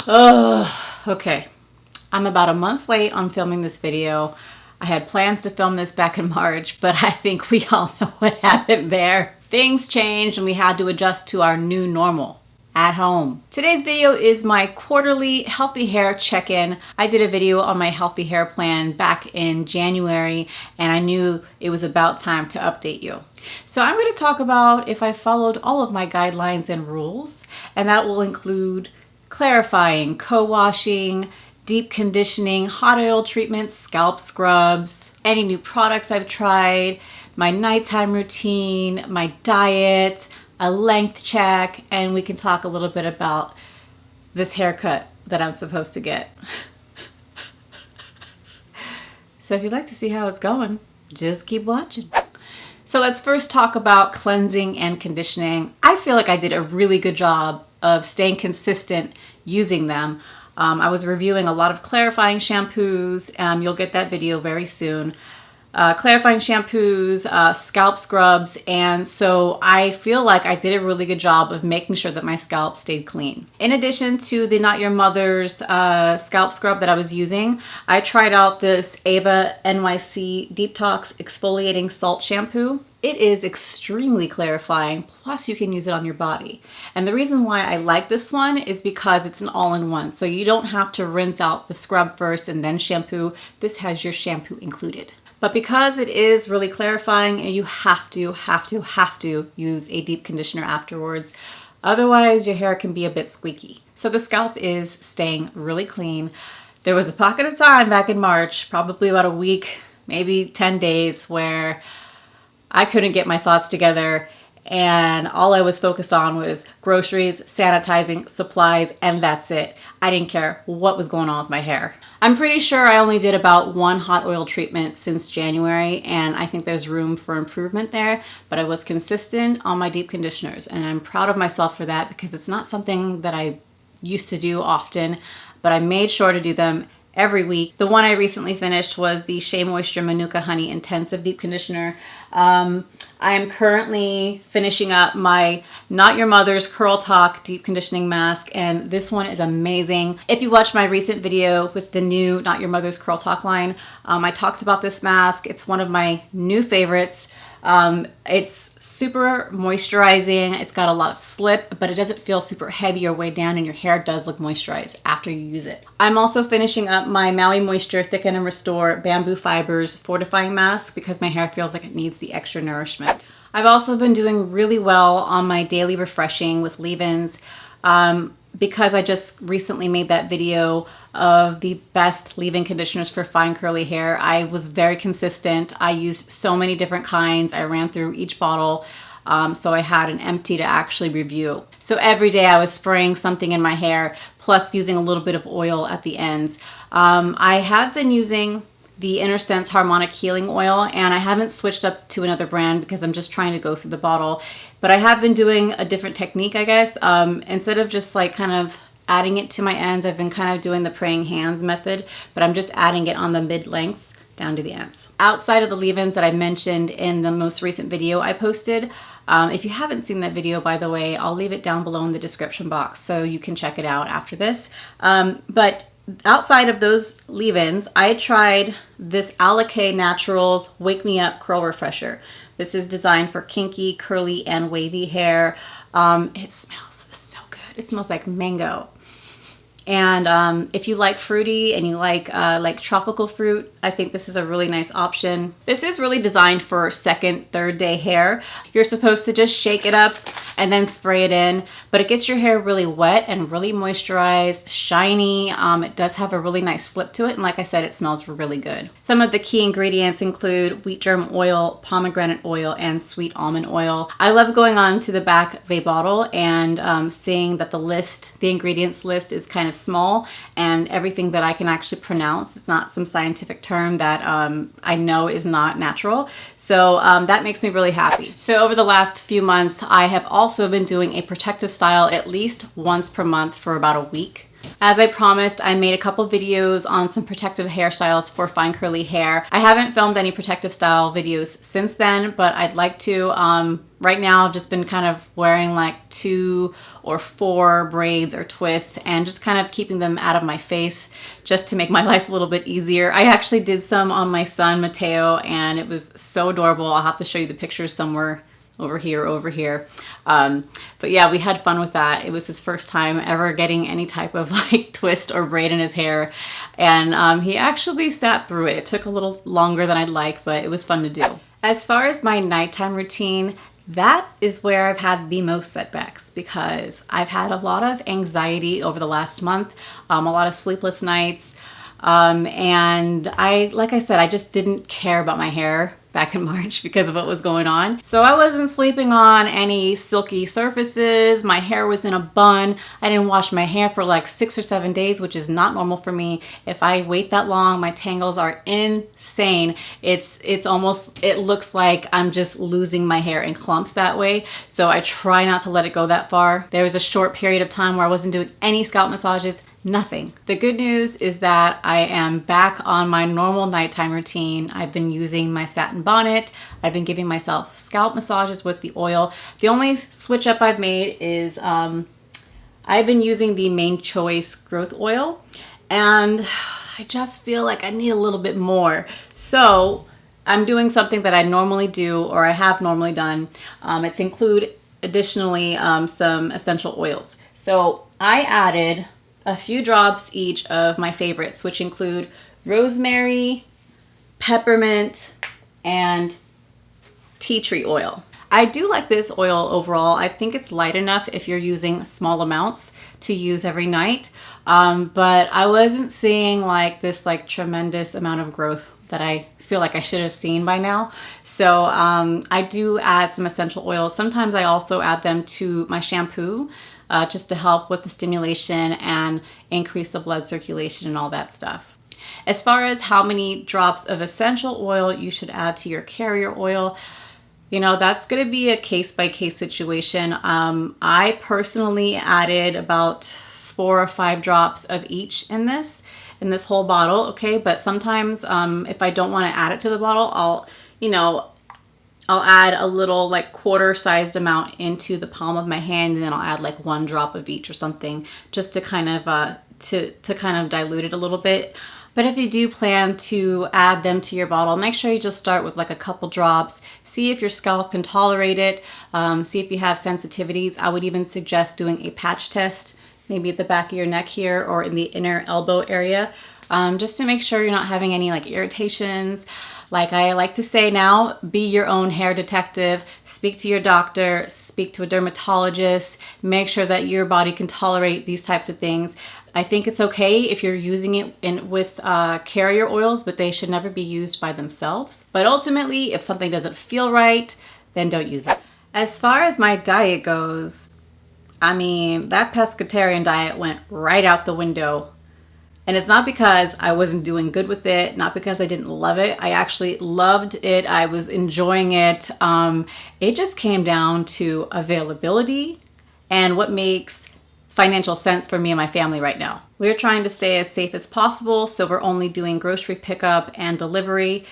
Oh, okay. I'm about a month late on filming this video. I had plans to film this back in March, but I think we all know what happened there. Things changed and we had to adjust to our new normal at home. Today's video is my quarterly healthy hair check-in. I did a video on my healthy hair plan back in January and I knew it was about time to update you. So I'm going to talk about if I followed all of my guidelines and rules, and that will include clarifying, co-washing, deep conditioning, hot oil treatments, scalp scrubs, any new products I've tried, my nighttime routine, my diet, a length check, and we can talk a little bit about this haircut that I'm supposed to get. So if you'd like to see how it's going, just keep watching. So let's first talk about cleansing and conditioning. I feel like I did a really good job of staying consistent using them. I was reviewing a lot of clarifying shampoos. You'll get that video very soon. Clarifying shampoos, scalp scrubs, and so I feel like I did a really good job of making sure that my scalp stayed clean. In addition to the Not Your Mother's scalp scrub that I was using, I tried out this Ava NYC Deeptox Exfoliating Salt Shampoo. It is extremely clarifying, plus you can use it on your body. And the reason why I like this one is because it's an all-in-one, so you don't have to rinse out the scrub first and then shampoo. This has your shampoo included. But because it is really clarifying, you have to use a deep conditioner afterwards. Otherwise, your hair can be a bit squeaky. So the scalp is staying really clean. There was a pocket of time back in March, probably about a week, maybe 10 days, where I couldn't get my thoughts together and all I was focused on was groceries, sanitizing, supplies, and that's it. I didn't care what was going on with my hair. I'm pretty sure I only did about one hot oil treatment since January, and I think there's room for improvement there, but I was consistent on my deep conditioners, and I'm proud of myself for that because it's not something that I used to do often, but I made sure to do them every week. The one I recently finished was the Shea Moisture Manuka Honey Intensive Deep Conditioner. I am currently finishing up my Not Your Mother's Curl Talk Deep Conditioning Mask, and this one is amazing. If you watched my recent video with the new Not Your Mother's Curl Talk line, I talked about this mask. It's one of my new favorites. It's super moisturizing. It's got a lot of slip, but it doesn't feel super heavy or weighed down, and your hair does look moisturized after you use it. I'm also finishing up my Maui Moisture Thicken and Restore Bamboo Fibers Fortifying Mask because my hair feels like it needs the extra nourishment. I've also been doing really well on my daily refreshing with leave-ins. Because I just recently made that video of the best leave-in conditioners for fine curly hair, I was very consistent. I used so many different kinds. I ran through each bottle, so I had an empty to actually review. So every day I was spraying something in my hair, plus using a little bit of oil at the ends. I have been using the InnerSense Harmonic Healing Oil, and I haven't switched up to another brand because I'm just trying to go through the bottle. But I have been doing a different technique, I guess. Instead of just like kind of adding it to my ends, I've been kind of doing the praying hands method, but I'm just adding it on the mid-lengths down to the ends. Outside of the leave-ins that I mentioned in the most recent video I posted, if you haven't seen that video, by the way, I'll leave it down below in the description box so you can check it out after this. But outside of those leave-ins, I tried this Alikay Naturals Wake Me Up Curl Refresher. This is designed for kinky, curly, and wavy hair. It smells so good. It smells like mango. And if you like fruity and you like tropical fruit, I think this is a really nice option. This is really designed for second, third day hair. You're supposed to just shake it up and then spray it in, but it gets your hair really wet and really moisturized, shiny. It does have a really nice slip to it, and like I said, it smells really good. Some of the key ingredients include wheat germ oil, pomegranate oil, and sweet almond oil. I love going on to the back of a bottle and seeing that the ingredients list is kind of small and everything that I can actually pronounce. It's not some scientific term that I know is not natural. So that makes me really happy. So over the last few months, I have also been doing a protective style at least once per month for about a week. As I promised, I made a couple videos on some protective hairstyles for fine curly hair. I haven't filmed any protective style videos since then, but I'd like to. Right now, I've just been kind of wearing like 2 or 4 braids or twists and just kind of keeping them out of my face just to make my life a little bit easier. I actually did some on my son, Mateo, and it was so adorable. I'll have to show you the pictures somewhere over here. But yeah, we had fun with that. It was his first time ever getting any type of like twist or braid in his hair. And he actually sat through it. It took a little longer than I'd like, but it was fun to do. As far as my nighttime routine, that is where I've had the most setbacks because I've had a lot of anxiety over the last month, a lot of sleepless nights. And like I said, I just didn't care about my hair back in March because of what was going on. So I wasn't sleeping on any silky surfaces. My hair was in a bun. I didn't wash my hair for like 6 or 7 days, which is not normal for me. If I wait that long, my tangles are insane. It's almost, it looks like I'm just losing my hair in clumps that way. So I try not to let it go that far. There was a short period of time where I wasn't doing any scalp massages. Nothing. The good news is that I am back on my normal nighttime routine. I've been using my satin bonnet. I've been giving myself scalp massages with the oil. The only switch up I've made is I've been using the Main Choice growth oil, and I just feel like I need a little bit more. So I'm doing something that I normally do, or I have normally done. It's include additionally some essential oils. So I added a few drops each of my favorites, which include rosemary, peppermint, and tea tree oil. I do like this oil overall. I think it's light enough if you're using small amounts to use every night. But I wasn't seeing like this like tremendous amount of growth that I feel like I should have seen by now. So I do add some essential oils. Sometimes I also add them to my shampoo just to help with the stimulation and increase the blood circulation and all that stuff. As far as how many drops of essential oil you should add to your carrier oil, you know, that's going to be a case-by-case situation. I personally added about 4 or 5 drops of each in this whole bottle, okay? But sometimes if I don't want to add it to the bottle, I'll add a little like quarter-sized amount into the palm of my hand, and then I'll add like 1 drop of each or something, just to kind of kind of dilute it a little bit. But if you do plan to add them to your bottle, make sure you just start with like a couple drops. See if your scalp can tolerate it. See if you have sensitivities. I would even suggest doing a patch test, maybe at the back of your neck here or in the inner elbow area, just to make sure you're not having any like irritations. Like I like to say now, be your own hair detective. Speak to your doctor, speak to a dermatologist, make sure that your body can tolerate these types of things. I think it's okay if you're using it with carrier oils, but they should never be used by themselves. But ultimately, if something doesn't feel right, then don't use it. As far as my diet goes, I mean, that pescatarian diet went right out the window. And it's not because I wasn't doing good with it, not because I didn't love it. I actually loved it. I was enjoying it. It just came down to availability and what makes financial sense for me and my family right now. We're trying to stay as safe as possible, so we're only doing grocery pickup and delivery.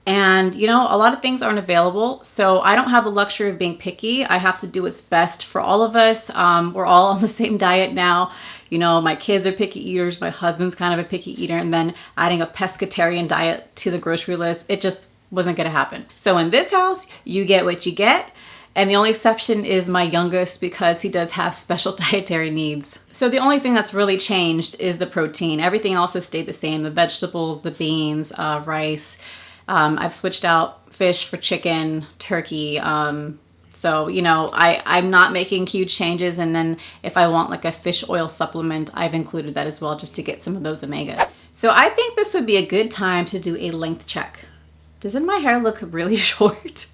And you know, a lot of things aren't available, so I don't have the luxury of being picky. I have to do what's best for all of us. We're all on the same diet now. You know, my kids are picky eaters, my husband's kind of a picky eater, and then adding a pescatarian diet to the grocery list, it just wasn't gonna happen. So in this house, you get what you get. And the only exception is my youngest because he does have special dietary needs. So the only thing that's really changed is the protein. Everything else has stayed the same. The vegetables, the beans, rice. I've switched out fish for chicken, turkey. So, you know, I'm not making huge changes. And then if I want like a fish oil supplement, I've included that as well just to get some of those omegas. So I think this would be a good time to do a length check. Doesn't my hair look really short?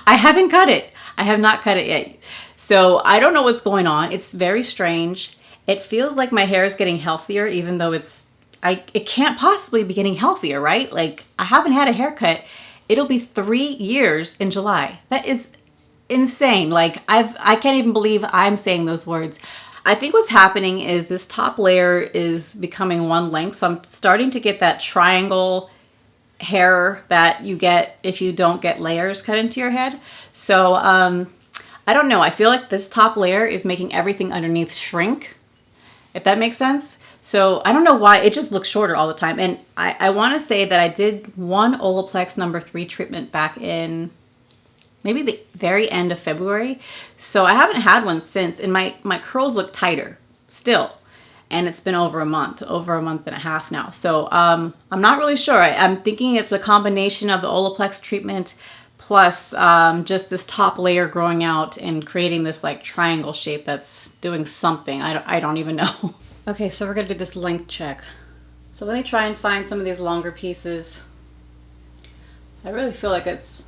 I haven't cut it. I have not cut it yet. So I don't know what's going on. It's very strange. It feels like my hair is getting healthier, even though it can't possibly be getting healthier, right? Like I haven't had a haircut. It'll be 3 years in July. That is insane. Like I can't even believe I'm saying those words. I think what's happening is this top layer is becoming one length. So I'm starting to get that triangle hair that you get if you don't get layers cut into your head. So I don't know. I feel like this top layer is making everything underneath shrink, if that makes sense. So I don't know why. It just looks shorter all the time. And I want to say that I did one Olaplex number 3 treatment back in maybe the very end of February. So I haven't had one since. And my curls look tighter still. And it's been over a month and a half now. So I'm not really sure. I'm thinking it's a combination of the Olaplex treatment plus just this top layer growing out and creating this like triangle shape that's doing something. I don't even know. Okay, so we're gonna do this length check. So let me try and find some of these longer pieces. I really feel like it's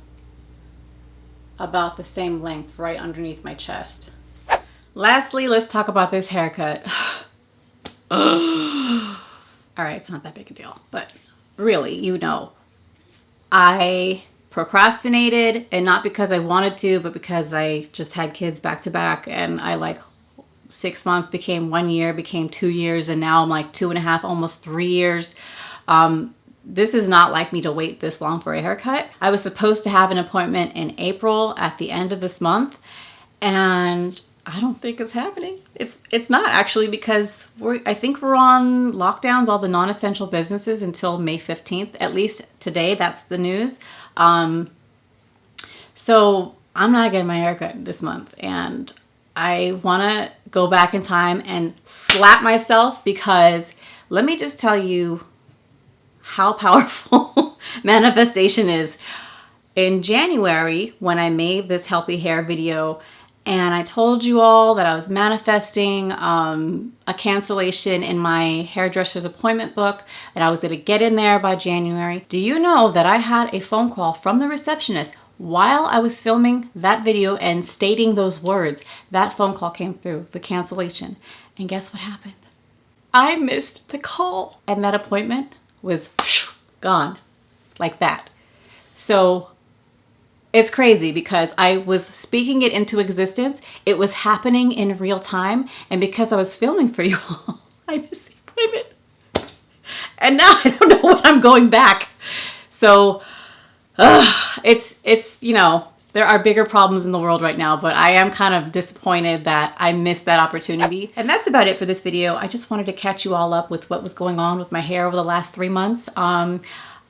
about the same length right underneath my chest. Lastly, let's talk about this haircut. All right, it's not that big a deal, but really, you know, I procrastinated, and not because I wanted to, but because I just had kids back to back, and I like 6 months became 1 year, became 2 years, and now I'm like 2.5, almost 3 years. This is not like me to wait this long for a haircut. I was supposed to have an appointment in April at the end of this month, and I don't think it's happening. It's not actually, because I think we're on lockdowns, all the non-essential businesses, until May 15th. At least today, that's the news. So I'm not getting my haircut this month, and I want to go back in time and slap myself, because let me just tell you how powerful manifestation is. In January, when I made this healthy hair video, and I told you all that I was manifesting a cancellation in my hairdresser's appointment book, and I was going to get in there by January. Do you know that I had a phone call from the receptionist while I was filming that video and stating those words? That phone call came through, the cancellation. And guess what happened? I missed the call. And that appointment was gone like that. So it's crazy, because I was speaking it into existence. It was happening in real time. And because I was filming for you all, I missed the appointment. And now I don't know when I'm going back. So it's, you know, there are bigger problems in the world right now, but I am kind of disappointed that I missed that opportunity. And that's about it for this video. I just wanted to catch you all up with what was going on with my hair over the last 3 months.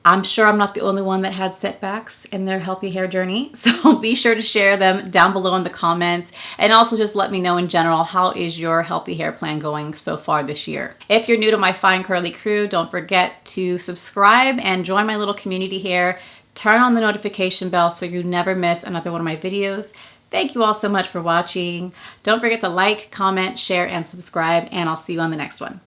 I'm sure I'm not the only one that had setbacks in their healthy hair journey. So be sure to share them down below in the comments. And also just let me know in general, how is your healthy hair plan going so far this year? If you're new to my Fine Curly crew, don't forget to subscribe and join my little community here. Turn on the notification bell so you never miss another one of my videos. Thank you all so much for watching. Don't forget to like, comment, share, and subscribe, and I'll see you on the next one.